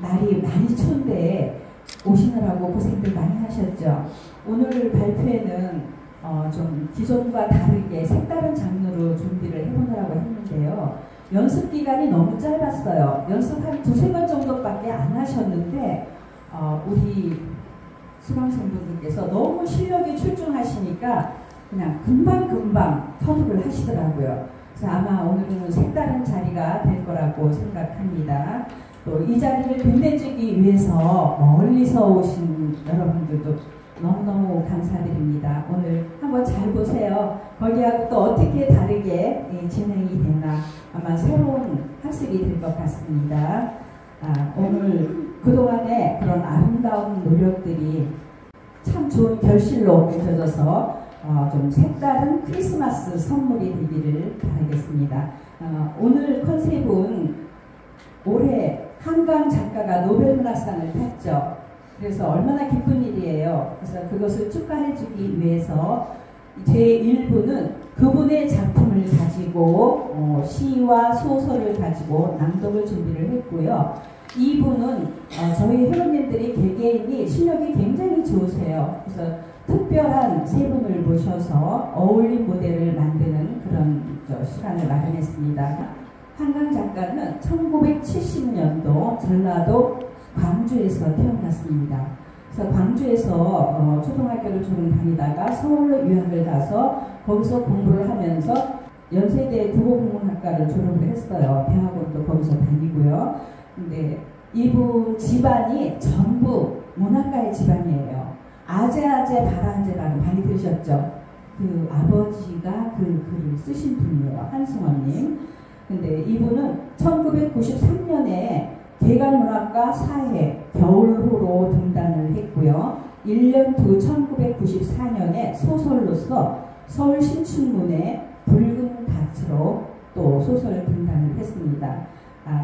날이 많이 추운데 오시느라고 고생들 많이 하셨죠. 오늘 발표회는 좀 기존과 다르게 색다른 장르로 준비를 해보느라고 했는데요. 연습 기간이 너무 짧았어요. 연습 한 2-3번 정도밖에 안 하셨는데 우리 수강생분들께서 너무 실력이 출중하시니까 그냥 금방금방 터득을 하시더라고요. 그래서 아마 오늘은 색다른 자리가 될 거라고 생각합니다. 또 이 자리를 빛내주기 위해서 멀리서 오신 여러분들도 너무너무 감사드립니다. 오늘 한번 잘 보세요. 거기하고 또 어떻게 다르게 진행이 되나 아마 새로운 학습이 될 것 같습니다. 오늘 그동안의 그런 아름다운 노력들이 참 좋은 결실로 맺어져서 좀 색다른 크리스마스 선물이 되기를 바라겠습니다. 오늘 컨셉은 올해 한강 작가가 노벨문학상을 탔죠. 그래서 얼마나 기쁜 일이에요. 그래서 그것을 축하해주기 위해서 제1부는 그분의 작품을 가지고 시와 소설을 가지고 낭독을 준비를 했고요. 2부는 저희 회원님들이 개개인이 실력이 굉장히 좋으세요. 그래서 특별한 세 분을 모셔서 어울림 무대를 만드는 그런 시간을 마련했습니다. 한강 작가는 1970년도 전라도 광주에서 태어났습니다. 그래서 광주에서 초등학교를 조금 다니다가 서울로 유학을 가서 거기서 공부를 하면서 연세대 국어국문학과를 졸업을 했어요. 대학원도 거기서 다니고요. 근데 이분 집안이 전부 문학가의 집안이에요. 아제아제 바라제라는 많이 들으셨죠? 그 아버지가 그 글을 쓰신 분이에요. 한승원님. 근데 이분은 1993년에 개관문학과 사회 겨울호로 등단을 했고요. 1년 후 1994년에 소설로서 서울 신춘문예 붉은 밭으로 또 소설 등단을 했습니다.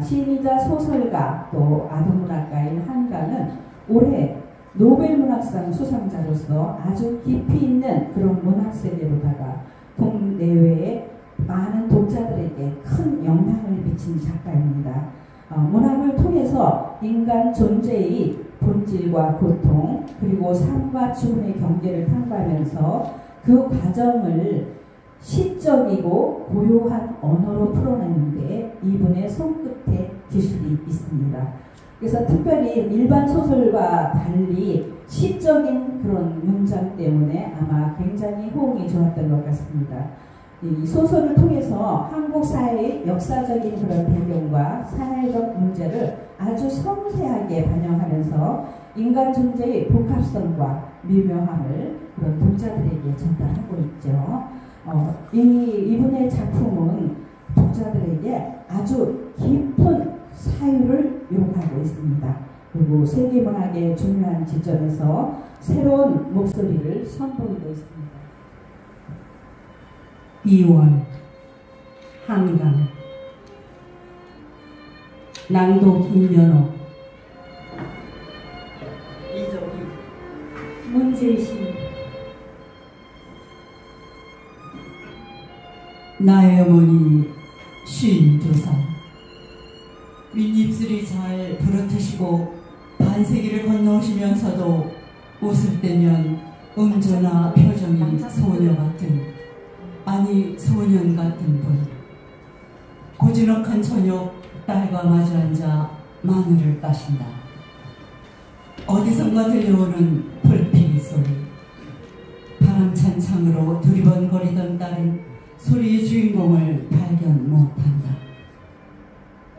시인이자 소설가 또 아동문학가인 한강은 올해 노벨문학상 수상자로서 아주 깊이 있는 그런 문학세계로다가 국내외에 많은 독자들에게 큰 영향을 미친 작가입니다. 문학을 통해서 인간 존재의 본질과 고통 그리고 삶과 죽음의 경계를 탐구하면서 그 과정을 시적이고 고요한 언어로 풀어내는데 이분의 손끝에 기술이 있습니다. 그래서 특별히 일반 소설과 달리 시적인 그런 문장 때문에 아마 굉장히 호응이 좋았던 것 같습니다. 이 소설을 통해서 한국 사회의 역사적인 그런 배경과 사회적 문제를 아주 섬세하게 반영하면서 인간 존재의 복합성과 미묘함을 그런 독자들에게 전달하고 있죠. 이분의 작품은 독자들에게 아주 깊은 사유를 요구하고 있습니다. 그리고 세계문학의 중요한 지점에서 새로운 목소리를 선보이고 있습니다. 2월 한강 낭독 임연호 이정희 문재신 나의 어머니 52살 윗입술이 잘 부르트시고 반세기를 건너오시면서도 웃을 때면 음조나 표정이 소녀 같은 아니 소년 같은 분 고즈넉한 저녁 딸과 마주 앉아 마늘을 따신다. 어디선가 들려오는 불피리 소리 바람찬 창으로 두리번거리던 딸은 소리의 주인공을 발견 못한다.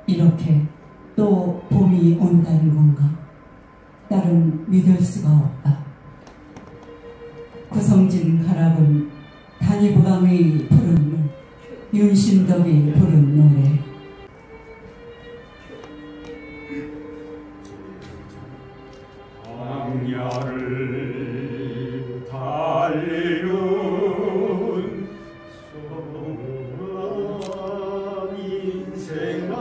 이렇게 또 봄이 온다는 건가? 딸은 믿을 수가 없다. 구성진 가락은 단이부강의 푸른 물, 윤신덕이 부른 노래. 광야를 달리는 소중한 인생아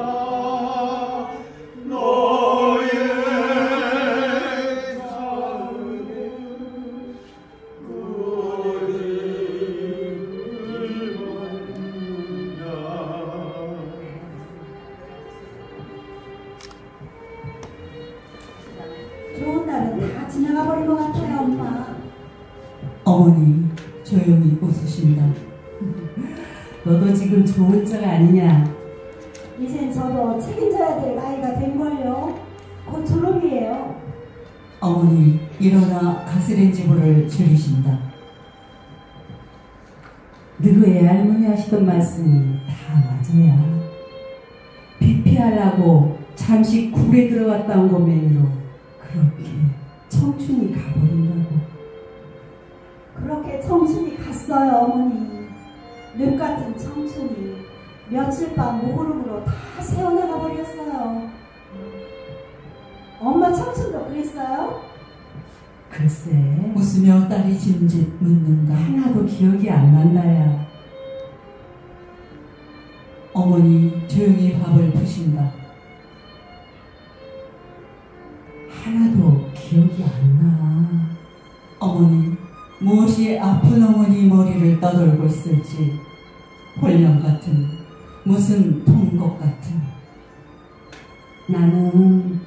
너의 지나가 버린 것 같아요, 엄마. 어머니 조용히 웃으신다. 너도 지금 좋은 짝 아니냐? 이젠 저도 책임져야 될 나이가 된걸요. 곧 졸업이에요. 어머니 일어나 가스레인지불을 줄이신다. 너희 애할머니 하시던 말씀이 다 맞아야. 비 피하려고 잠시 굴에 들어갔다 온 것만으로 그렇게 청춘이 가버린다고. 그렇게 청춘이 갔어요, 어머니. 늪 같은 청춘이 며칠 밤 무그룹으로 다 새어나가 버렸어요. 엄마 청춘도 그랬어요? 글쎄, 웃으며 딸이 짐짓 묻는다. 하나도 기억이 안 난다야. 어머니 조용히 밥을 푸신다. 하나도 기억이 안 나. 어머니 무엇이 아픈 어머니 머리를 떠돌고 있을지 홀령 같은 무슨 통곡 같은. 나는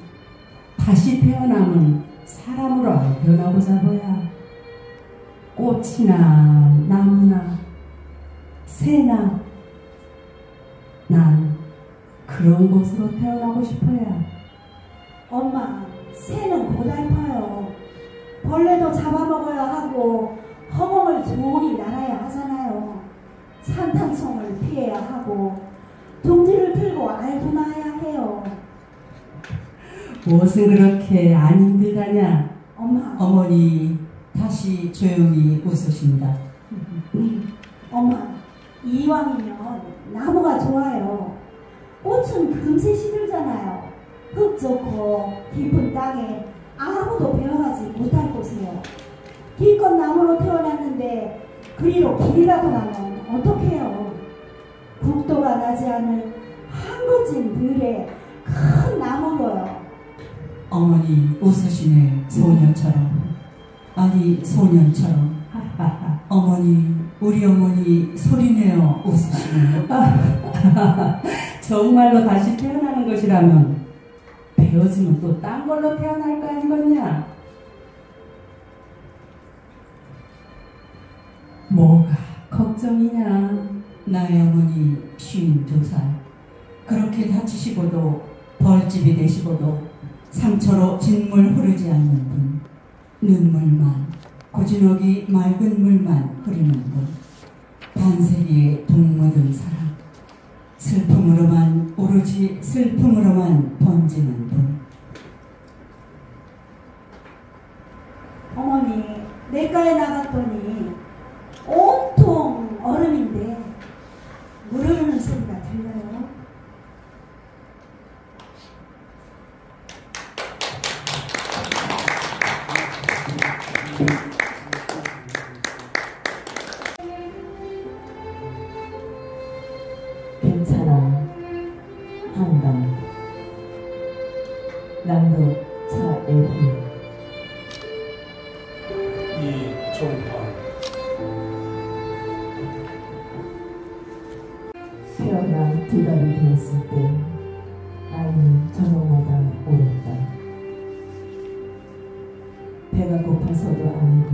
다시 태어나면 사람으로 안 태어나고자 보야. 꽃이나 나무나 새나 난 그런 곳으로 태어나고 싶어야. 엄마, 새는 고달파요. 벌레도 잡아먹어야 하고 허공을 조용히 날아야 하잖아요. 산탄총을 피해야 하고 둥지를 틀고 알고 나야 해요. 무엇은 그렇게 안 힘들다냐? 엄마, 어머니 다시 조용히 웃으신다. 엄마, 이왕이면 나무가 좋아요. 꽃은 금세 시들잖아요. 흙 좋고 깊은 땅에 아무도 베어가지 못할 곳이에요. 기껏 나무로 태어났는데 그리로 길이라도 나면 어떡해요. 국도가 나지 않을 한거진 들에 큰 나무로요. 어머니 웃으시네. 소녀처럼. 아니 소년처럼. 어머니 우리 어머니 소리내어 웃으시네요. 정말로 다시 태어나는 것이라면 베어지면 또 딴 걸로 태어날 거 아니겠냐? 뭐가 걱정이냐? 나의 어머니 52살. 그렇게 다치시고도 벌집이 되시고도 상처로 진물 흐르지 않는 분. 눈물만 고즈넉이 맑은 물만 흐르는 분. 반세기에 동묻은 사랑. 슬픔으로만 오로지 슬픔으로만 번지는 분. 어머니, 내과에 나갔더니 온통 얼음인데 물 흐르는 소리가 들려요. 괜찮아. 한강. 낭독 차애희. 이종환. 태어나 2달이 되었을 때 아이는 저녁마다 울었다. 배가 고파서도 아니고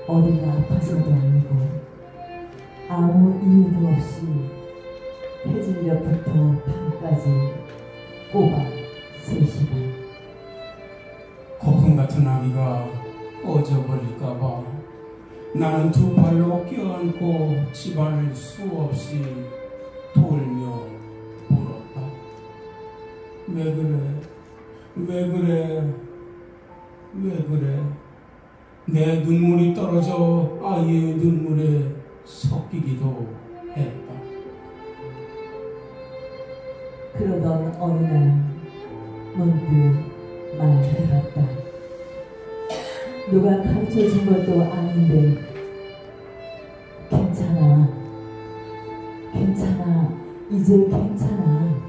어디가 아파서도 아니고 아무 이유도 없이 해질녘부터 밤까지 꼬박 3시간. 거품 같은 아기가 꺼져버릴까봐 나는 두 발로 껴안고 집안을 수없이 돌며 울었다. 왜 그래? 왜 그래? 왜 그래? 내 눈물이 떨어져 아이의 눈물에 섞이기도 했다. 그러던 어느 날 문득 말해봤다. 누가 가르쳐준 것도 아닌데 괜찮아. 괜찮아. 이제 괜찮아.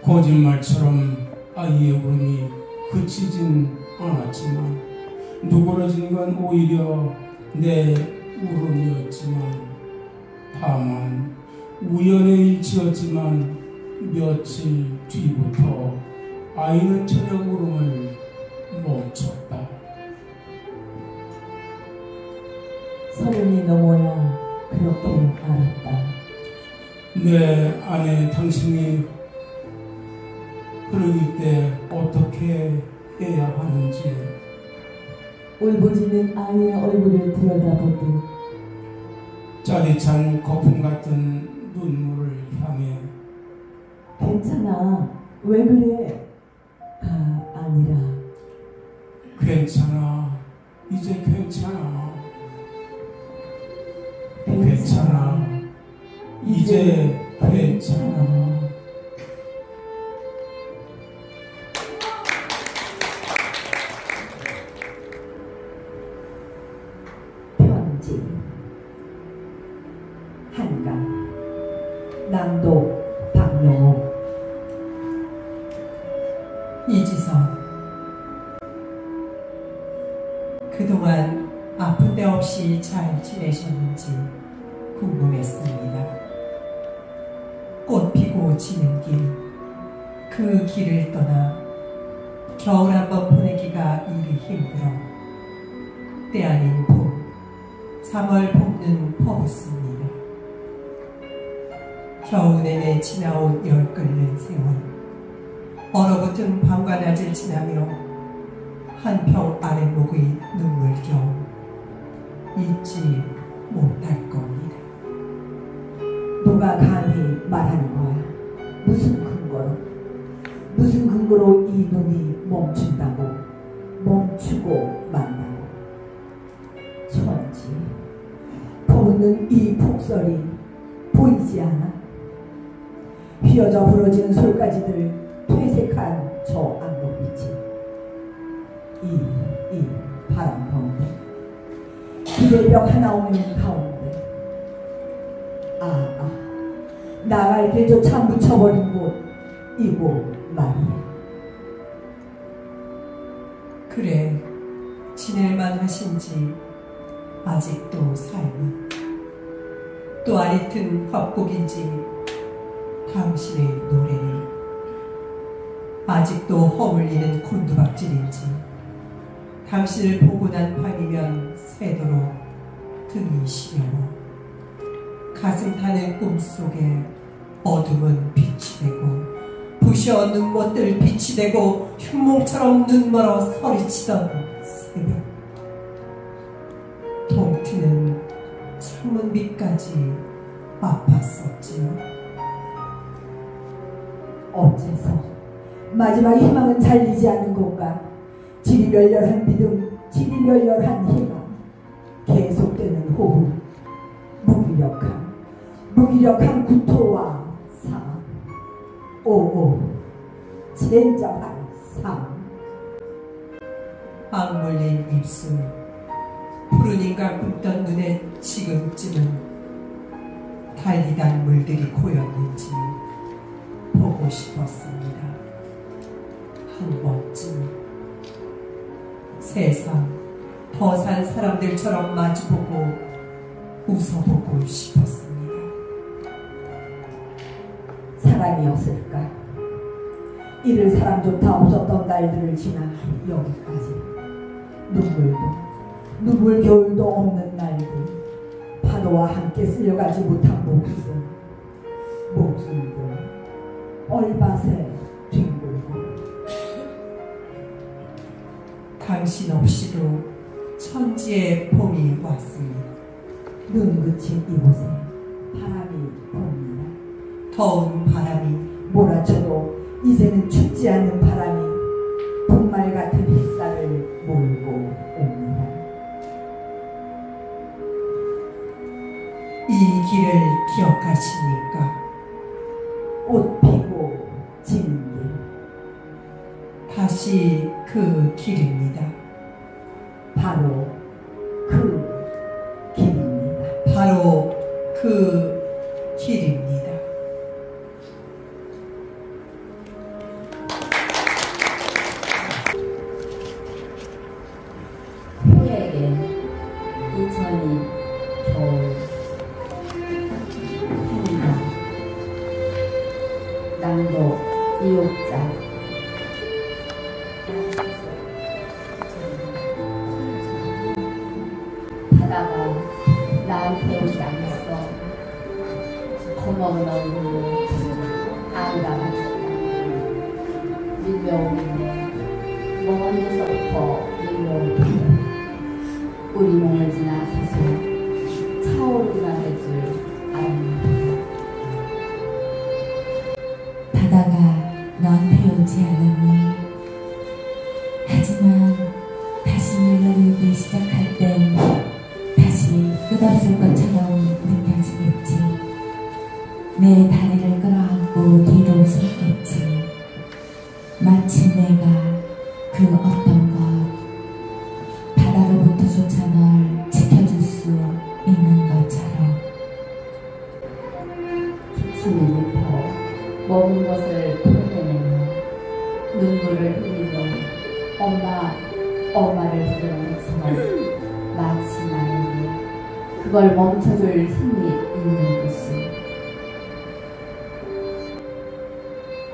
거짓말처럼 아이의 울음이 그치진 않았지만 누그러진 건 오히려 내 울음이었지만 다만 우연의 일치였지만 며칠 뒤부터 아이는 저녁 울음을 멈췄다. 서른이 넘어야 그렇게 알았다. 내 안에 당신이 흐르기 때 어떻게 해야 하는지 울부짖는 아이의 얼굴을 들여다보듯 짜릿한 거품 같은 눈물을 향해 괜찮아, 왜 그래? 가 아니라 괜찮아, 이제 괜찮아, 괜찮아, 이제 괜찮아. 편지 한강 낭독 박명호. 이지선, 그동안 아픈 데 없이 잘 지내셨는지 궁금했습니다. 꽃 피고 지는 길, 그 길을 떠나 겨울 한번 보내기가 이리 힘들어 때 아닌 봄, 3월 봄는 퍼붓습니다. 겨우 내내 지나온 열 끓는 세월, 얼어붙은 밤과 낮을 지나며 한평 아랫목의 눈물겨우 잊지 못할 겁니다. 누가 감히 말하는 거야? 무슨 근거로? 무슨 근거로 이 눈이 멈춘다고? 멈추고 만다고? 천지, 퍼붓는 이 폭설이 보이지 않아? 휘어져 부러지는 솔가지들 퇴색한 저 악록빛이 이 바람 가운데 기대벽 하나 없는 가운데 나갈 길조차 묻혀버린 곳 이곳 말이야. 그래, 지낼만 하신지 아직도 삶은 또 아리튼 협곡인지 당신의 노래는 아직도 허물리는 곤두박질인지 당신을 보고 난 밤이면 새도록 등이 시려워 가슴 타는 꿈속에 어둠은 빛이 되고 부셔 눈못들 빛이 되고 흉몽처럼 눈멀어 서리치던 새벽, 통트는 창문빛까지 아팠었지요. 어째서 마지막 희망은 잘리지 않는 건가? 지리멸렬한 믿음, 지리멸렬한 희망, 계속되는 호흡, 무기력한 구토와 사망, 젠장한 사망. 악물린 입술, 푸른 인간 붓던 눈에 지금쯤은 달리단 물들이 고였는지 보고 싶었습니다. 한 번쯤 세상 더 산 사람들처럼 마주보고 웃어보고 싶었습니다. 사람이었을까? 이를 사람 좋다 없었던 날들을 지나 여기까지 눈물 겨울도 없는 날들, 파도와 함께 쓸려가지 못한 목숨도 얼밭에 뒹굴고 당신 없이도 천지의 봄이 왔습니다. 눈 그친 이곳에 바람이 붑니다. 더운 바람이 몰아쳐도 이제는 춥지 않는 바람이 봄말 같은 햇살을 몰고 옵니다. 이 길을 기억하십니까? 꽃 피고 지는 길, 다시 그 길입니다. 바로 그 길입니다. 바로 그 길입니다. 후에게 2002 겨울 한강 낭독 이옥자 어느 얼굴로 아름다웠다. 밀려오는데 먼 데서부터 밀려오는데 우리 몸을 지나 계속 차오르기만 할 줄 알았는데 바다가 너한테 오지 않았니? 하지만 다시 밀려들기 시작할 땐 다시 끝없을 것처럼 느껴지겠지. 내 다리를 끌어안고 뒤로 섰겠지. 마치 내가 그 어떤 것 바다로부터조차 널 지켜줄 수 있는 것처럼. 기침이 깊어 먹은 것을 토해내며 눈물을 흘리며 엄마를 부르는 것처럼 마치 나에게 그걸 멈춰줄 힘이 있는 듯이.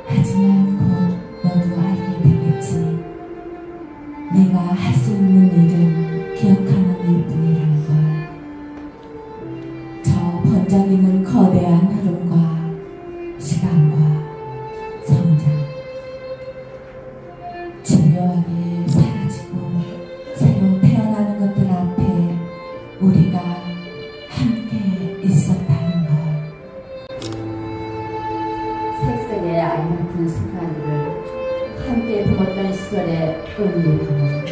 하지만 곧 너도 알게 되겠지. 내가 할 수 있는 일은 기억하는 일뿐이라는 걸. 저 번쩍이는 거대한 흐름과 시간과 성장, 중요하게 사라지고 새로 태어나는 것들 앞에 우리가 함께 있었다는 걸. 색색의 아름다운 순간들을 함께 품었던 시절의 은밀함은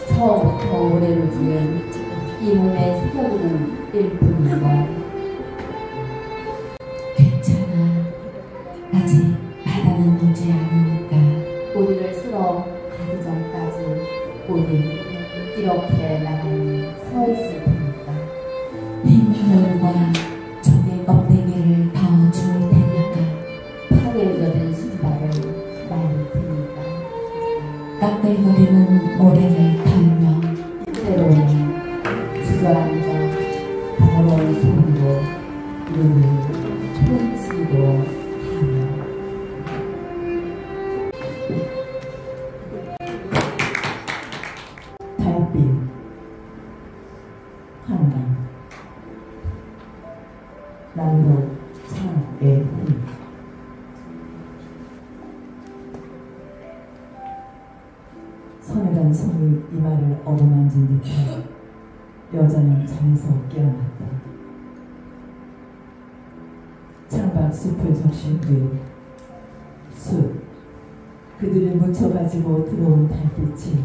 처음부터 올해로 지은 이 몸에 새겨두는 일뿐인걸. 괜찮아. 아직 바다는 오지 않으니까. 우리를 쓸어 가기 전까지 우리 이렇게 나란히 서 있을 테니까. 흰 겨울과 조개 껍데기를 더 주울 테니까. 파괴해져든 신발을 말릴 테니까. 까끌거리는 모래를 털며 때로는 주저앉아 더러운 손으로 눈을 훔치기도 하며. 달빛, 한강, 남도 창의 힘. 서늘한 손이 이마를 어루만진 듯해 여자는 잠에서 깨어났다. 창밖 숲을 적신 뒤 숲, 그들을 묻혀가지고 들어온 달빛이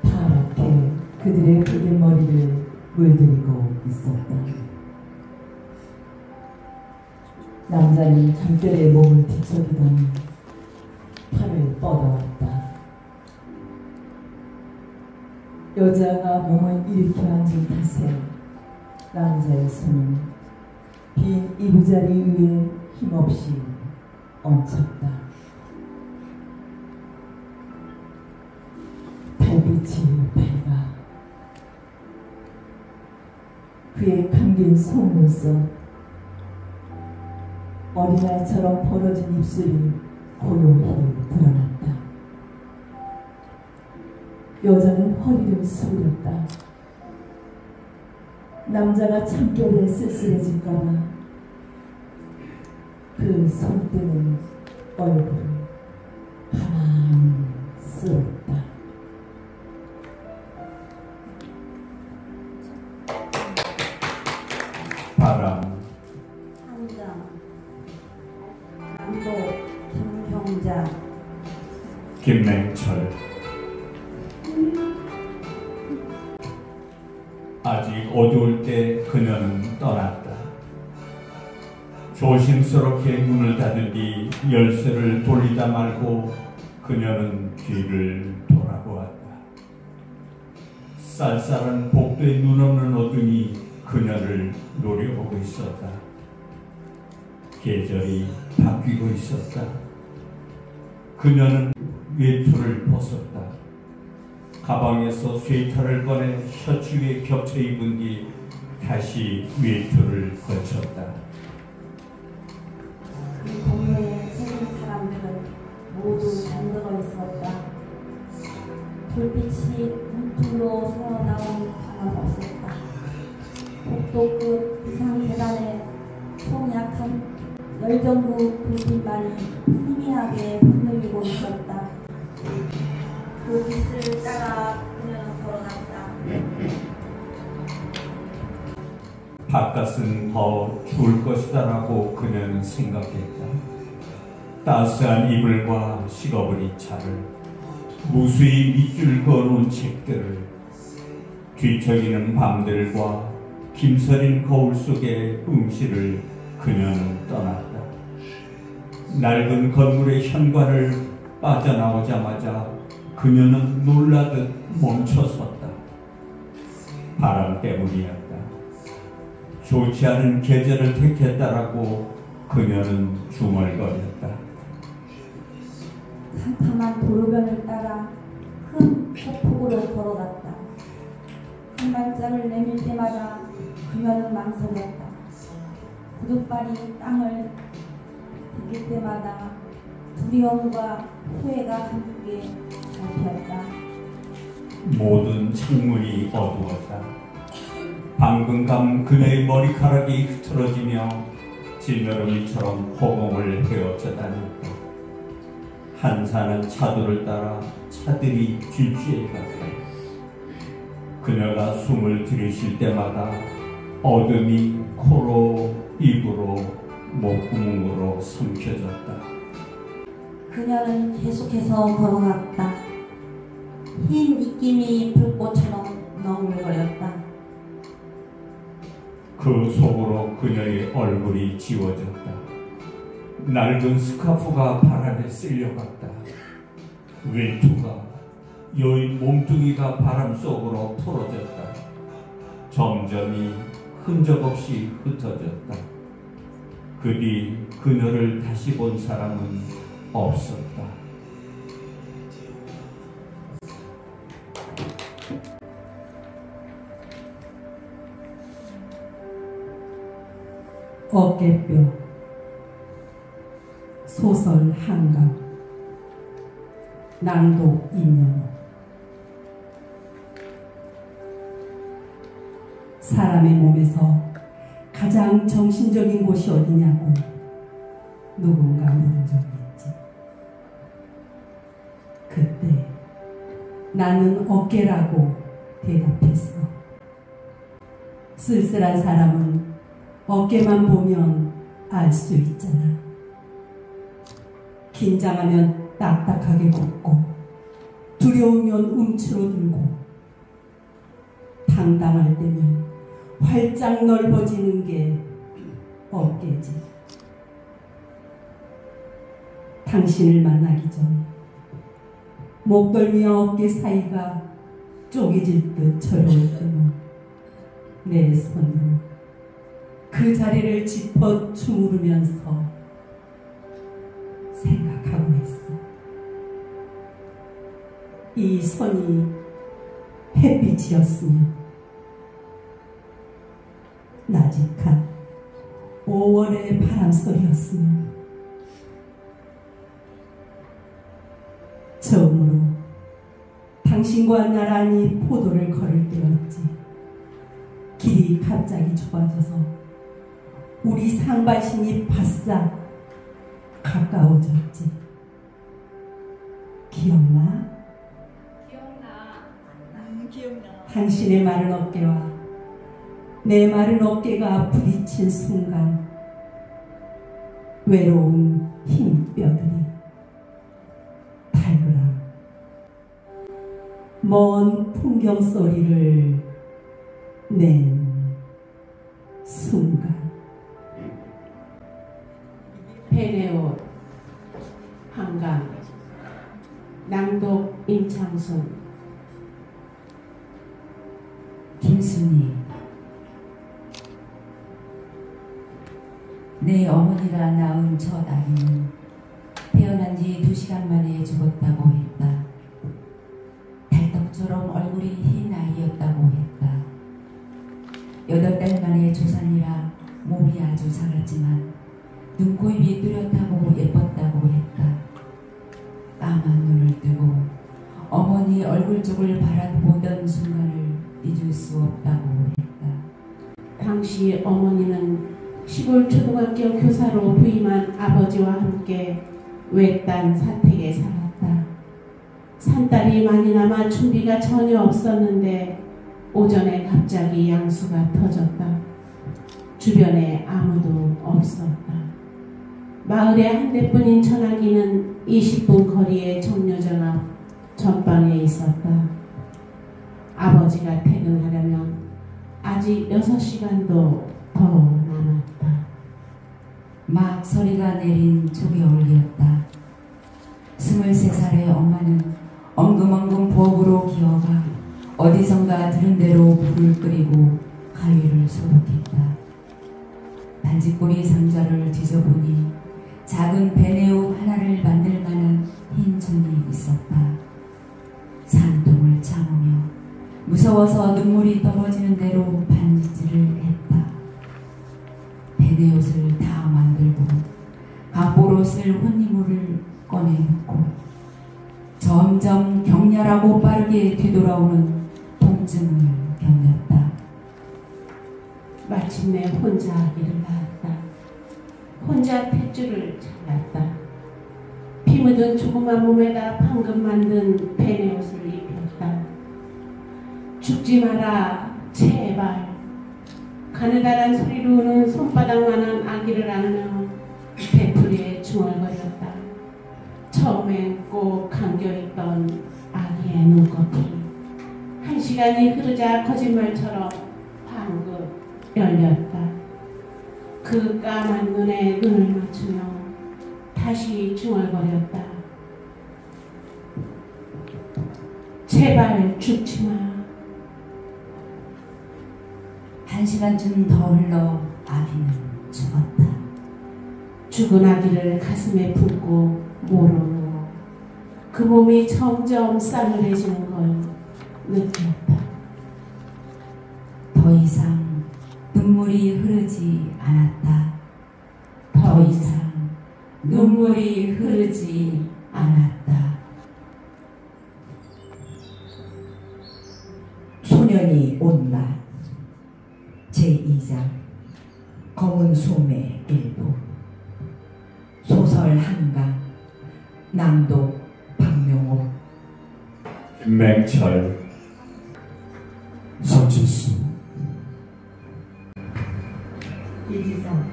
파랗게 그들의 붉은 머리를 물들이고 있었다. 남자는 잠결에 몸을 뒤척이더니 팔을 뻗어왔다. 여자가 몸을 일으켜 앉은 탓에 남자의 손은 빈 이부자리 위에 힘없이 얹혔다. 달빛이 밝아 그의 감긴 속눈썹, 어린아이처럼 벌어진 입술이 고요히 드러났다. 여자는 허리를 숙였다. 남자가 참결에 쓸쓸해질까봐 그 손뜨는 얼굴을 가만히 쓸었다. 바람, 한강, 남도 김경자, 김맹철. 아직 어두울 때 그녀는 떠났다. 조심스럽게 문을 닫은 뒤 열쇠를 돌리다 말고 그녀는 뒤를 돌아보았다. 쌀쌀한 복도에 눈없는 어둠이 그녀를 노려보고 있었다. 계절이 바뀌고 있었다. 그녀는 외투를 벗었다. 가방에서 스웨터를 꺼내 셔츠 위에 겹쳐 입은 뒤 다시 외투를 걸쳤다. 이 동네에 새는 사람들은 모두 잠들어 있었다. 불빛이 문틈으로 새어나온 방은 없었다. 복도 끝 이상 계단에 총약 열전구 불빛만이 희미하게 흔들리고 있었다. 그 빛을 따라 그녀는 걸어갔다. 바깥은 더 추울 것이다라고 그녀는 생각했다. 따스한 이불과 식어버린 차를, 무수히 밑줄 그어놓은 책들을, 뒤척이는 밤들과 김서린 거울 속의 응시를 그녀는 떠났다. 낡은 건물의 현관을 빠져나오자마자 그녀는 놀라듯 멈춰섰다. 바람 때문이었다. 좋지 않은 계절을 택했다라고 그녀는 중얼거렸다. 캄캄한 도로변을 따라 큰 폭폭으로 걸어갔다. 한 발짝을 내밀 때마다 그녀는 망설였다. 구둣발이 땅을 디딜 때마다 두려움과 후회가 함께 잡혔다. 모든 창문이 어두웠다. 방금 감 그녀의 머리카락이 흐트러지며 질며루미처럼 허공을 헤엄쳐 다녔다. 한산한 차도를 따라 차들이 뒤취해갔다. 그녀가 숨을 들이쉴 때마다 어둠이 코로, 입으로, 목구멍으로 삼켜졌다. 그녀는 계속해서 걸어갔다. 흰 입김이 불꽃처럼 너울거렸다. 그 속으로 그녀의 얼굴이 지워졌다. 낡은 스카프가 바람에 쓸려갔다. 외투가, 여인 몸뚱이가 바람 속으로 풀어졌다. 점점이 흔적 없이 흩어졌다. 그 뒤 그녀를 다시 본 사람은 없었다. 어깨뼈. 소설 한강. 낭독 임영호. 사람의 몸에서 가장 정신적인 곳이 어디냐고 누군가 물은 적이 있지. 그때 나는 어깨라고 대답했어. 쓸쓸한 사람은 어깨만 보면 알 수 있잖아. 긴장하면 딱딱하게 굽고 두려우면 움츠러들고 당당할 때면 활짝 넓어지는 게 어깨지. 당신을 만나기 전 목덜미와 어깨 사이가 쪼개질 듯 저려올 때면 내 손으로 그 자리를 짚어 주무르면서 생각하곤 했어. 이 손이 햇빛이었으면, 나직한 5월의 바람소리였으면, 처음으로 당신과 나란히 포도를 걸을 때였지. 길이 갑자기 좁아져서 우리 상반신이 바싹 가까워졌지. 기억나? 기억나. 당신의 마른 어깨와 내 마른 어깨가 부딪힌 순간 외로운 흰 뼈들이 달그락 먼 풍경 소리를 낸 순간. 페레오 한강. 낭독 임창순. 김순희. 내 어머니가 낳은 첫 아기는 태어난 지 2시간 만에 죽었다고 했다. 달떡처럼 얼굴이 흰 아이였다고 했다. 8달 만에 조산이라 몸이 아주 작았지만 눈, 코, 입이 뚜렷하고 예뻤다고 했다. 까만 눈을 뜨고 어머니 얼굴 쪽을 바라보던 순간을 잊을 수 없다고 했다. 당시 어머니는 시골 초등학교 교사로 부임한 아버지와 함께 외딴 사택에 살았다. 산딸이 많이 남아 준비가 전혀 없었는데 오전에 갑자기 양수가 터졌다. 주변에 아무도 없었다. 마을에 한 대뿐인 전화기는 20분 거리의 정류장 앞 전방에 있었다. 아버지가 퇴근하려면 아직 6시간도 더 남았다. 막 소리가 내린 초겨울이었다. 23살의 엄마는 엉금엉금 부엌으로 기어가 어디선가 들은 대로 불을 끓이고 가위를 소독했다. 반지꼬리 상자를 뒤져보니 작은 베네오 하나를 만들 만한 흰 종이 있었다. 산통을 참으며 무서워서 눈물이 떨어지는 대로 반지질을 했다. 베네옷을 다 만들고 각보로 쓸 혼이물을 꺼내놓고 점점 격렬하고 빠르게 뒤돌아오는 통증을 견뎠다. 마침내 혼자 아기를 낳았다. 혼자 탯줄을 잘랐다. 피 묻은 조그만 몸에다 방금 만든 베네옷을 입혔다. 죽지 마라 제발. 가느다란 소리로 우는 손바닥만한 아기를 안으며 배풀이에 중얼거렸다. 처음엔 꼭 감겨있던 아기의 눈꺼풀. 1시간이 흐르자 거짓말처럼 방긋 열렸다. 그 까만 눈에 눈을 맞추며 다시 중얼거렸다. 제발 죽지 마. 1시간쯤 더 흘러 아기는 죽었다. 죽은 아기를 가슴에 품고 모로 누워 그 몸이 점점 싸늘해지는 걸 느꼈다. 더 이상 눈물이 흐르지 않았다. 더 이상 눈물이 흐르지 않았다. 소년이 온 날 제2장 검은 소매 일부 소설 한강 낭독 박명옥 맹철 서칠수 이지성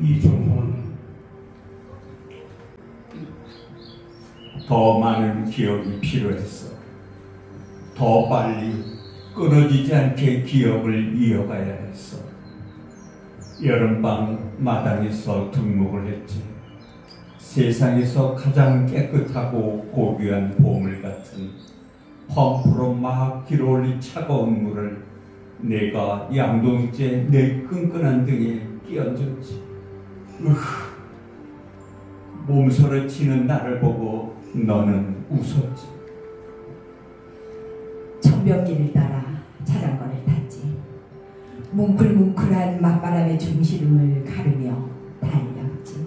이종헌 더 많은 기억이 필요했어. 더 빨리 끊어지지 않게 기억을 이어가야 했어. 여름밤 마당에서 등목을 했지. 세상에서 가장 깨끗하고 고귀한 보물 같은 펌프로 막 길어올린 차가운 물을 내가 양동이째 내 끈끈한 등에 끼얹었지. 몸서리 치는 나를 보고 너는 웃었지. 천벽길을 따라 자전거를 탔지. 뭉클뭉클한 맞바람의 중시름을 가르며 달렸지.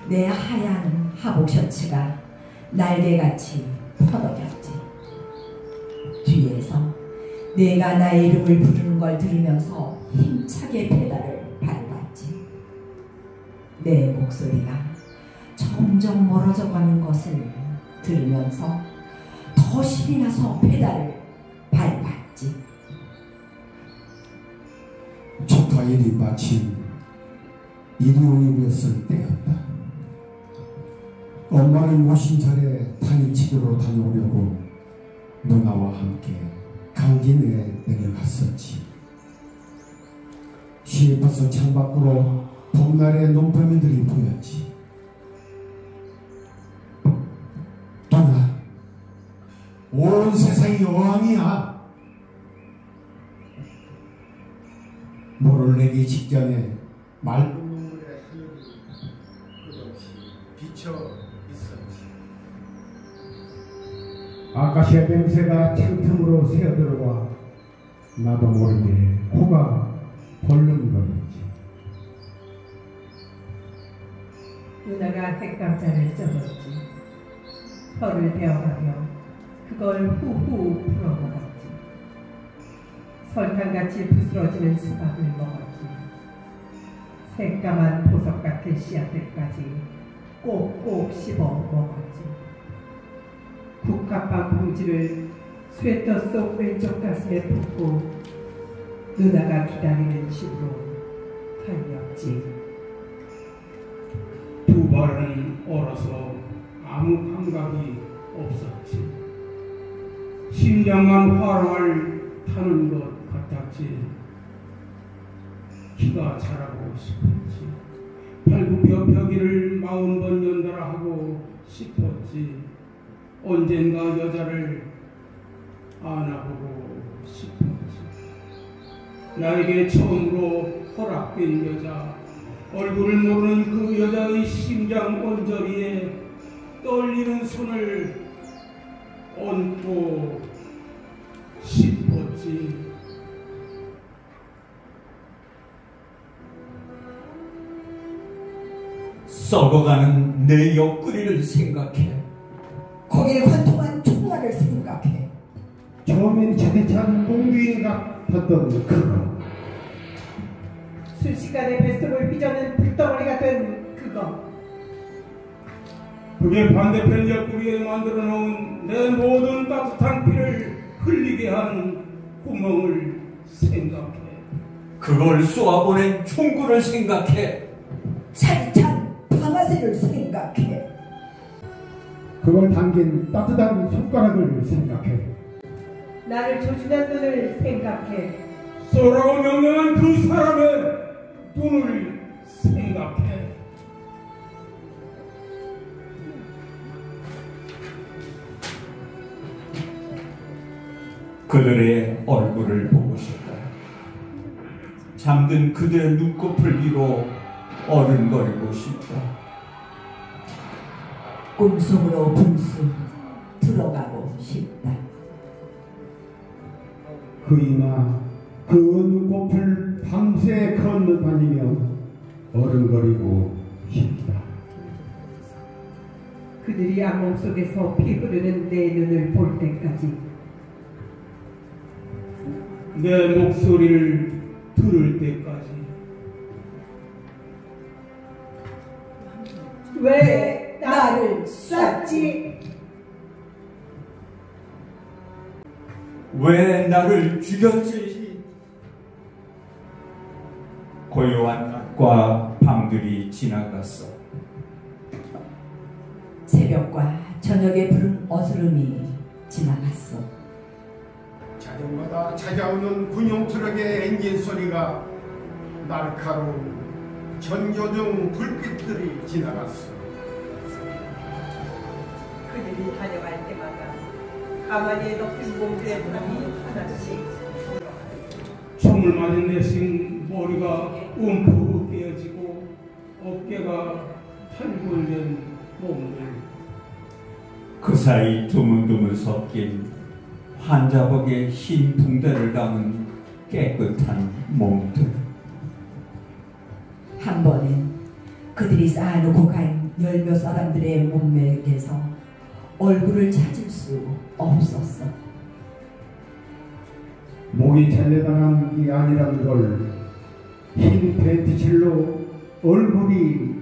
내 하얀 하복 셔츠가 날개같이 퍼덕였지. 뒤에서 내가 나의 이름을 부르는 걸 들으면서 힘차게 페달을 밟았지. 내 목소리가 점점 멀어져 가는 것을 들으면서 더 신이 나서 페달을 밟았지. 축하일이 마침 일요일이었을 때였다. 엄마는 모신절에 단위치교로 다녀오려고 누나와 함께 강진에 내려갔었지. 시외버스 창밖으로 봄날의 논더미들이 보였지. 누나, 온 세상이 여왕이야. 모를 내기 직전에 맑은 눈물의 하늘이 끝없이 비쳐 있었지. 아카시아 냄새가 창틈으로 새어들어와 나도 모르게 코가 벌렁거렸지. 누나가 백감자를 쪄줬지. 혀를 베어가며 그걸 후후 풀어먹었지. 설탕같이 부스러지는 수박을 먹었지. 새까만 보석 같은 씨앗들까지 꼭꼭 씹어 먹었지. 국화빵 봉지를 스웨터 속 왼쪽 가슴에 붓고 누나가 기다리는 집으로 달렸지. 두 발은 얼어서 아무 감각이 없었지. 심장만 활활 타는 것 같았지. 키가 자라고 싶었지. 발굽혀펴기를 40번 연달아 하고 싶었지. 언젠가 여자를 안아보고 싶었지. 나에게 처음으로 허락된 여자, 얼굴을 모르는 그 여자의 심장 언저리에 떨리는 손을 얹고 싶었지. 썩어가는 내 옆구리를 생각해. 거기에 관통한 총알을 생각해. 처음엔 차디찬 몽둥이 같았던 그거. 순식간에 뱃속을 휘저는 불덩어리가 된 그거. 그게 반대편 옆구리에 만들어 놓은 내 모든 따뜻한 피를 흘리게 한 구멍을 생각해. 그걸 쏘아보낸 총구를 생각해. 차디찬 방아쇠를 생각해. 그걸 당긴 따뜻한 손가락을 생각해. 나를 조준한 눈을 생각해. 쏘라고 명령한 그 사람의 눈을 생각해. 그들의 얼굴을 보고 싶다. 잠든 그들의 눈꺼풀 위로 어른거리고 싶다. 꿈속으로 분수 들어가고 싶다. 그 이마, 그 눈꺼풀 밤새 건너다니며 어른거리고 싶다. 그들이 악몽 속에서 피 흐르는 내 눈을 볼 때까지. 내 목소리를 들을 때까지. 왜 나를 쐈지? 왜 나를 죽였지? 고요한 낮과 밤들이 지나갔어. 새벽과 저녁에 부른 어스름이 지나갔어. 자정마다 찾아오는 군용 트럭의 엔진 소리가 날카로운 전교중 불빛들이 지나갔어. 그들이 다녀갈 때마다 가만히 덮인 몸들의 눈이 하나씩 총을 맞은 대신 머리가 움푹 깨어지고 어깨가 탈골된 몸들. 그 사이 드문드문 섞인 환자복에 흰 붕대를 감은 깨끗한 몸들. 한 번은 그들이 쌓아놓고 간 열몇 사람들의 몸매에서 얼굴을 찾을 수 없었어. 목이 잘려당한 게 아니라는 걸 흰 팬티실로 얼굴이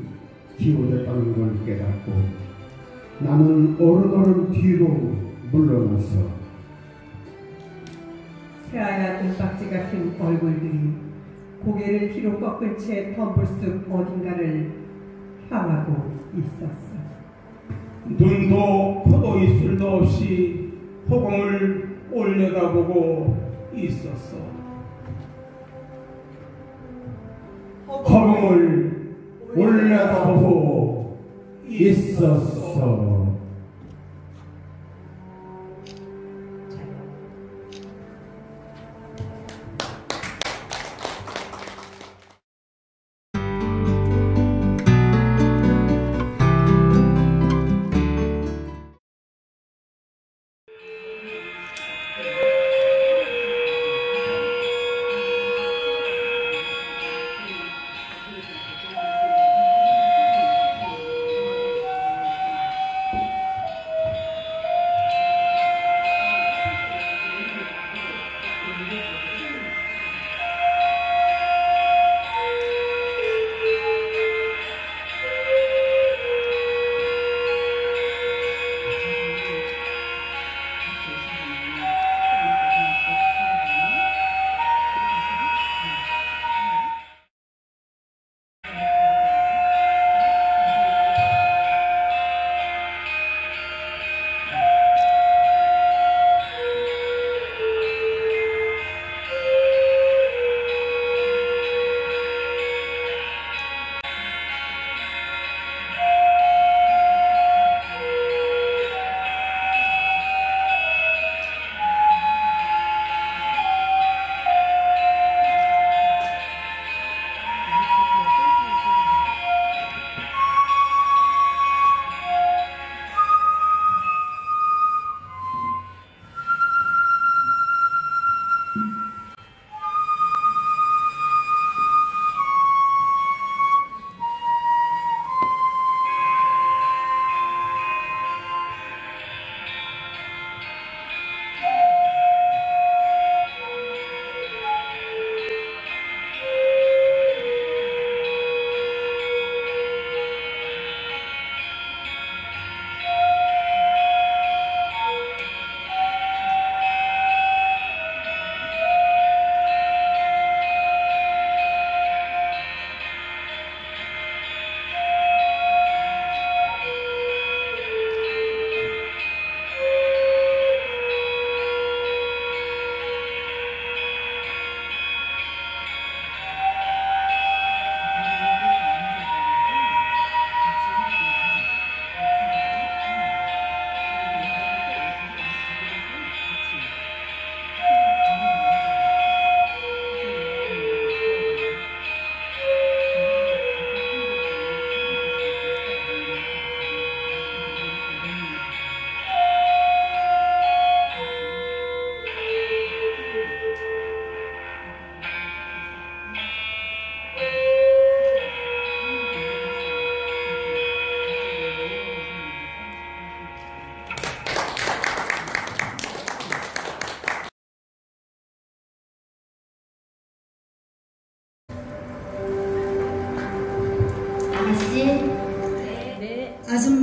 기울어졌다는 걸 깨닫고 나는 어른어른 뒤로 물러났어. 새하얀 은박지 같은 얼굴들이 고개를 뒤로 꺾은 채 덤불숲 어딘가를 향하고 있었어. 눈도 코도 입술도 없이 허공을 올려다보고 있었어. 허공을 올려다보고 있었어.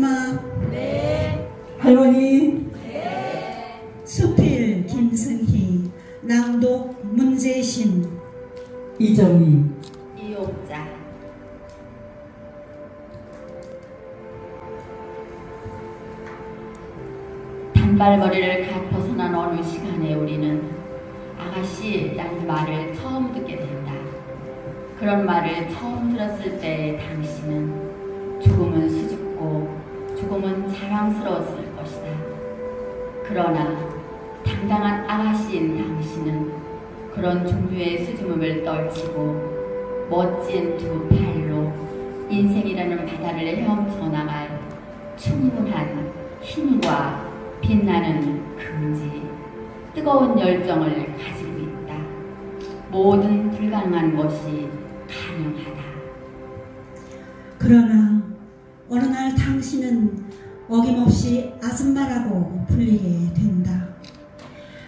아줌마. 네. 할머니. 네. 수필 김승희, 낭독 문재신. 이정희. 이옥자. 단발머리를 갓 벗어난 어느 시간에 우리는 아가씨라는 말을 처음 듣게 된다. 그런 말을 처음 들었을 때 당신은 조금은 수줍고 조금은 자랑스러웠을 것이다. 그러나 당당한 아가씨인 당신은 그런 종류의 수줍음을 떨치고 멋진 두 팔로 인생이라는 바다를 헤엄쳐 나갈 충분한 힘과 빛나는 긍지, 뜨거운 열정을 가지고 있다. 모든 불가능한 것이 가능하다. 그러나 어느 날 당신은 어김없이 아줌마라고 불리게 된다.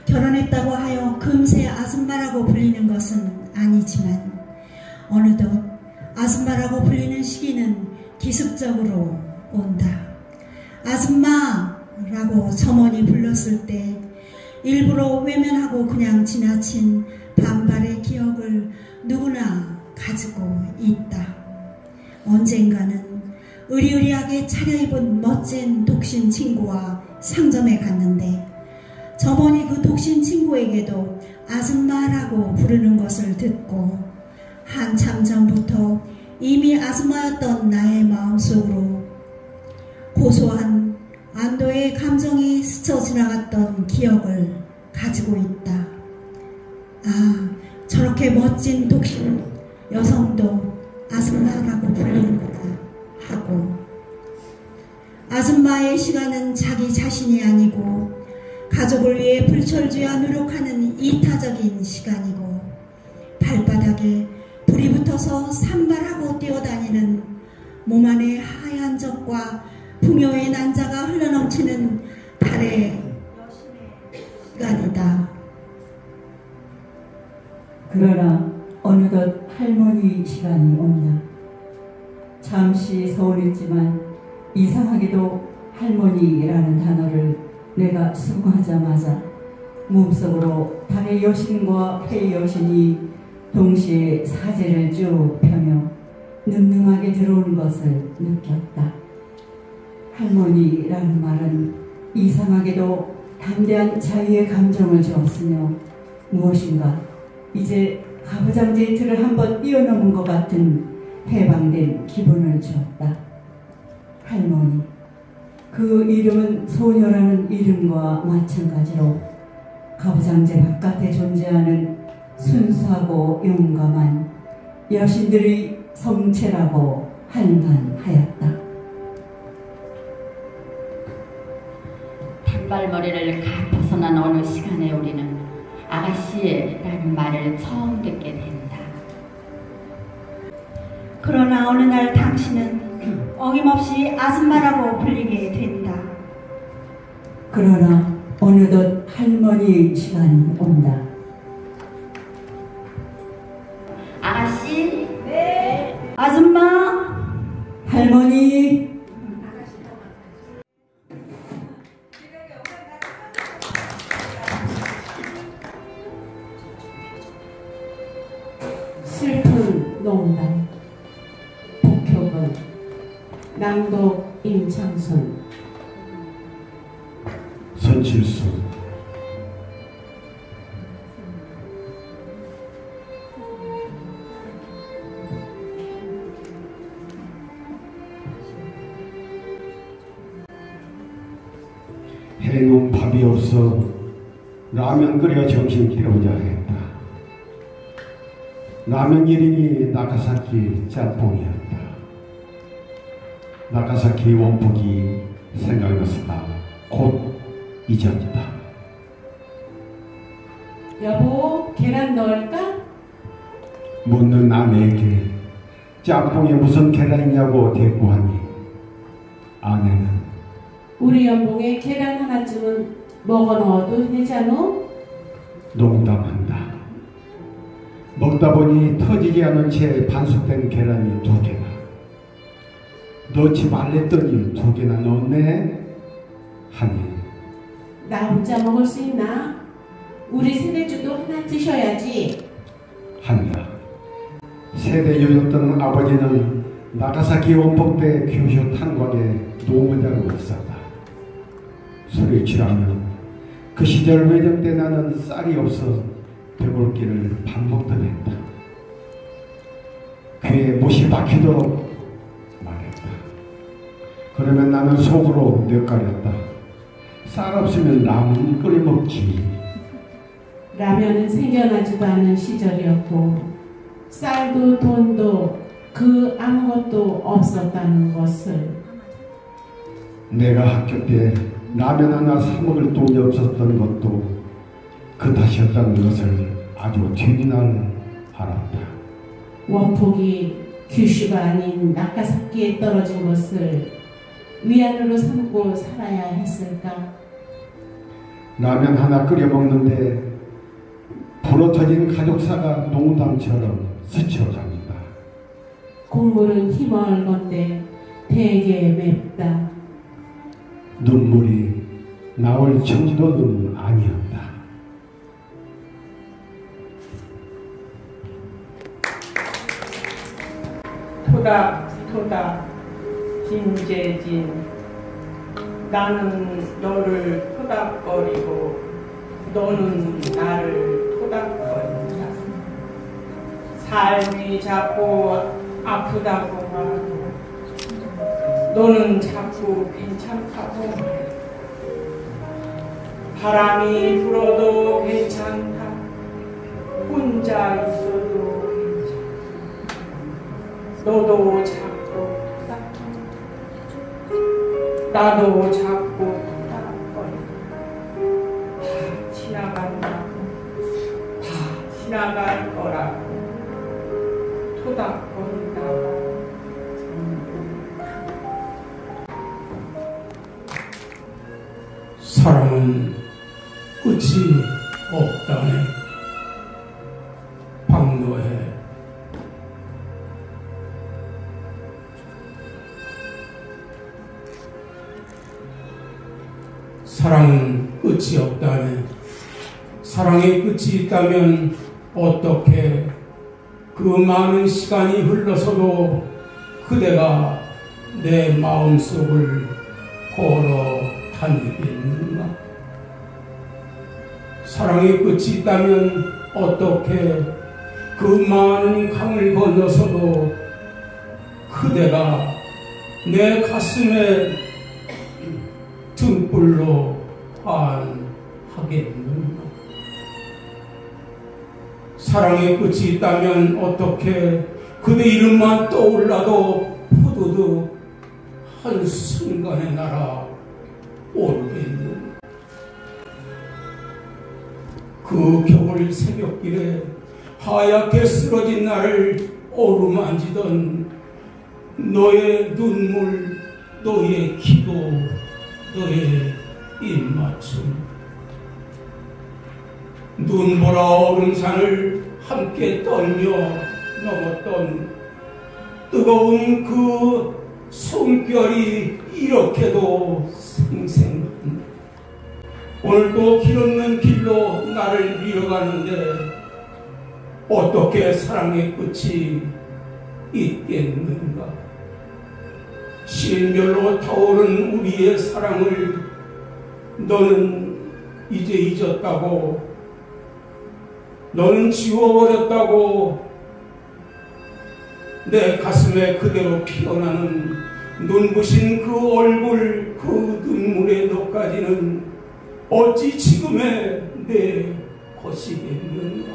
결혼했다고 하여 금세 아줌마라고 불리는 것은 아니지만 어느덧 아줌마라고 불리는 시기는 기습적으로 온다. 아줌마라고 점원이 불렀을 때 일부러 외면하고 그냥 지나친 반발의 기억을 누구나 가지고 있다. 언젠가는 의리의리하게 차려입은 멋진 독신 친구와 상점에 갔는데 점원이 그 독신 친구에게도 아줌마라고 부르는 것을 듣고 한참 전부터 이미 아줌마였던 나의 마음속으로 고소한 안도의 감정이 스쳐 지나갔던 기억을 가지고 있다. 아, 저렇게 멋진 독신 여성도 아줌마라고 불리는구나 하고, 아줌마의 시간은 자기 자신이 아니고 가족을 위해 불철주야 노력하는 이타적인 시간이고, 발바닥에 불이 붙어서 산발하고 뛰어다니는 몸 안의 하얀 적과 풍요의 난자가 흘러넘치는 달의 시간이다. 그러나 어느덧 할머니 시간이 온다. 잠시 서운했지만 이상하게도 할머니라는 단어를 내가 수고하자마자 몸속으로 달의 여신과 폐의 여신이 동시에 사제를 쭉 펴며 늠름하게 들어오는 것을 느꼈다. 할머니라는 말은 이상하게도 담대한 자유의 감정을 주었으며 무엇인가 이제 가부장제의 틀을 한번 뛰어넘은 것 같은 해방된 기분을 주었다. 할머니, 그 이름은 소녀라는 이름과 마찬가지로 가부장제 바깥에 존재하는 순수하고 용감한 여신들의 성체라고 할 만하였다. 단발머리를 갓 벗어난 어느 시간에 우리는 아가씨라는 말을 처음 듣게 된다. 그러나 어느 날 당신은 어김없이 아줌마라고 불리게 된다. 그러나 어느덧 할머니의 시간이 온다. 아가씨? 네. 아줌마? 할머니? 슬픈 농담. 복효건. 낭독 임창순. 선칠수. 해놓은 밥이 없어 라면 끓여 점심 때우자 했다. 라면 이름이 나가사키 짬뽕이었다. 나가사키 원폭이 생각났으나 곧 잊었다. 여보, 계란 넣을까? 묻는 아내에게 짬뽕에 무슨 계란이냐고 대꾸하니 아내는 우리 연봉에 계란 하나쯤은 먹어 넣어도 되잖아? 농담한다. 먹다 보니 터지지 않은 채 반숙된 계란이 2개나 넣지 말랬더니 2개나 넣었네. 하니 나 혼자 먹을 수 있나? 우리 세대주도 하나 드셔야지. 한다. 세대주였던 아버지는 나가사키 원폭대 규슈 탄광에 노무자로 있었다. 술에 취하면 그 시절 외정 때 나는 쌀이 없어 배골기를 밥 먹던 했다. 귀에 못이 박히도록 말했다. 그러면 나는 속으로 뇌가렸다. 쌀 없으면 라면 끓여 먹지. 라면은 생겨나지도 않은 시절이었고 쌀도 돈도 그 아무것도 없었다는 것을. 내가 학교 때 라면 하나 사 먹을 돈이 없었던 것도 그 탓이었다는 것을 아주 뒤날 알았다. 원폭이 규슈가 아닌 나가사키에 떨어진 것을 위안으로 삼고 살아야 했을까? 라면 하나 끓여 먹는데 불어터진 가족사가 농담처럼 스쳐갑니다. 국물은 힘을 건데 되게 맵다. 눈물이 나올 정도는 아니었다. 토닥토닥 진재진 나는 너를 토닥거리고 너는 나를 토닥거린다. 삶이 자꾸 아프다고 말하고 너는 자꾸 괜찮다고 말해. 바람이 불어도 괜찮다. 혼자 있어도 괜찮다. 너도 자꾸 토닥거린다. 나도 자꾸 토닥거린다. 다 지나간다고. 다 지나갈 거라고. 토닥거린다고. 사랑은 끝이 없다네. 박노해. 사랑은 끝이 없다네. 사랑의 끝이 있다면 어떻게 그 많은 시간이 흘러서도 그대가 내 마음속을 걸어 다니겠는가? 사랑의 끝이 있다면 어떻게 그 많은 강을 건너서도 그대가 내 가슴에 등불로 환하겠는가? 사랑의 끝이 있다면 어떻게 그대 이름만 떠올라도 포도득 한순간에 날아 오르겠는가? 그 겨울 새벽길에 하얗게 쓰러진 나를 어루만지던 너의 눈물, 너의 기도, 너의 입맞춤, 눈보라 얼음산을 함께 떨며 넘었던 뜨거운 그 숨결이 이렇게도 생생한데 오늘도 길없는 길로 나를 밀어가는데 어떻게 사랑의 끝이 있겠는가? 신별로 타오른 우리의 사랑을 너는 이제 잊었다고, 너는 지워버렸다고, 내 가슴에 그대로 피어나는 눈부신 그 얼굴, 그 눈물의 너까지는 어찌 지금의 내 것이겠는가?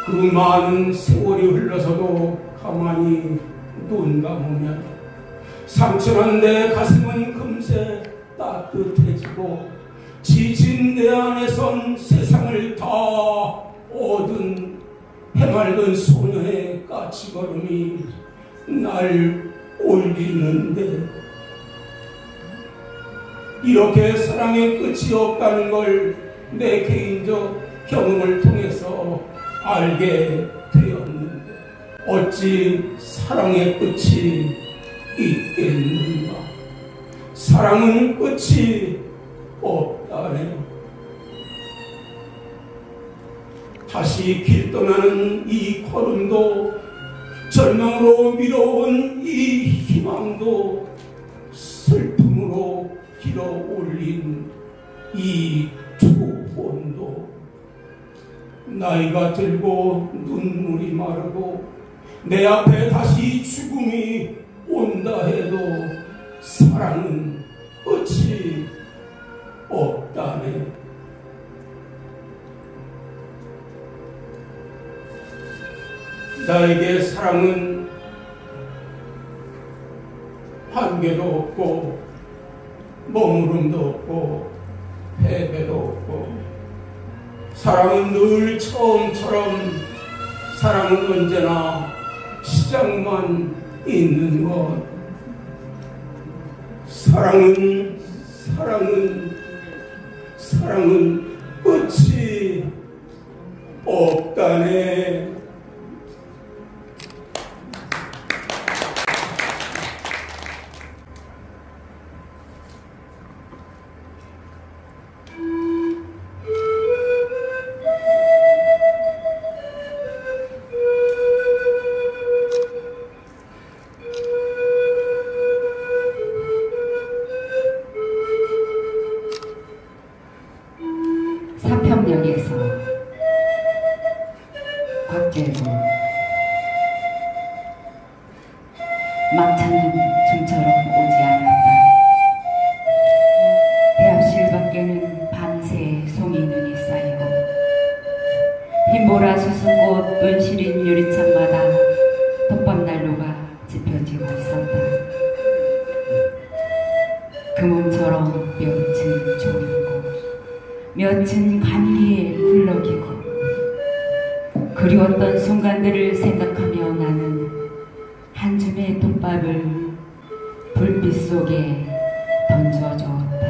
그 많은 세월이 흘러서도 가만히 눈 감으면 상처난 내 가슴은 금세 따뜻해지고 지친 내 안에선 세상을 다 얻은 해맑은 소년의 까치걸음이 날 올리는데 이렇게 사랑의 끝이 없다는 걸 내 개인적 경험을 통해서 알게 되었는데 어찌 사랑의 끝이 있겠는가. 사랑은 끝이 없다네. 다시 길 떠나는 이 걸음도, 절망으로 밀어온 이 희망도, 슬픔으로 길어올린 이 투혼도, 나이가 들고 눈물이 마르고 내 앞에 다시 죽음이 온다 해도 사랑은 끝이 없다네. 나에게 사랑은 한계도 없고 머무름도 없고 패배도 없고, 사랑은 늘 처음처럼, 사랑은 언제나 시작만 있는 것. 사랑은 끝이 없다네. 사평역에서 곽재도 막차는 좀처럼 오지 않았다. 대합실 밖에는 밤새 송이눈이 쌓이고 흰보라 수승꽃 은실인 유리창마다 톱밥난로가 지펴지고 있었다. 금음처럼 몇은 조이고 몇은 감기에 굴러기고, 그리웠던 순간들을 생각하며 나는 한 줌의 톱밥을 불빛 속에 던져주었다.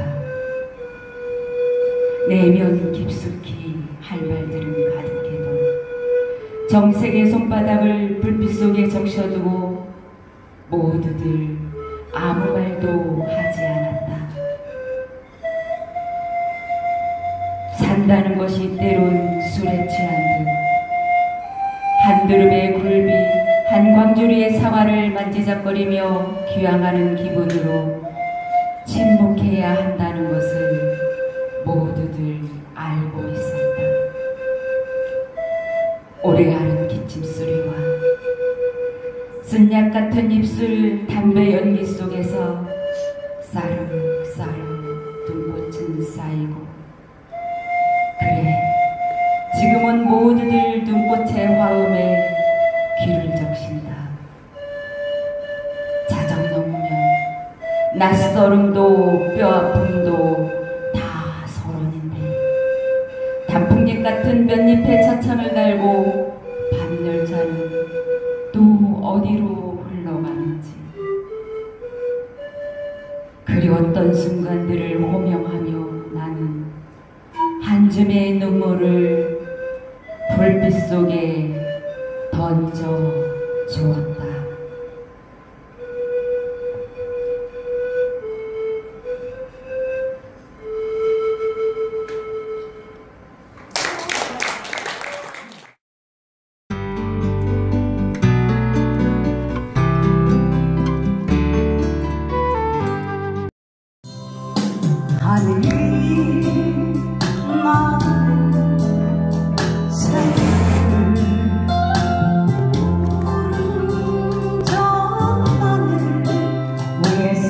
내면 깊숙이 할 말들은 가득해도 정색의 손바닥을 불빛 속에 적셔두고 모두들 아무 말도 하지 않았다. 산다는 것이 때론 술에 취한 듯 한 그룹의 굴비, 한 광주리의 사과를 만지작거리며 귀향하는 기분으로 침묵해야 한다는 것을 모두들 알고 있었다. 오래 앓은 기침소리와 쓴약 같은 입술 담배 연기 속에서 싸름싸름 눈꽃은 쌓이고, 그래, 지금은 모두들 눈꽃의 화음에 귀를 적신다. 자정 넘으면 낯설음도 뼈아픔도 다 서론인데, 단풍잎 같은 몇 잎의 차창을 달고 밤열차는 또 어디로 흘러가는지, 그리웠던 순간들을 호명하며 나는 한 줌의 눈물을 불빛 속에 던져 주었다. 저 하늘 위에서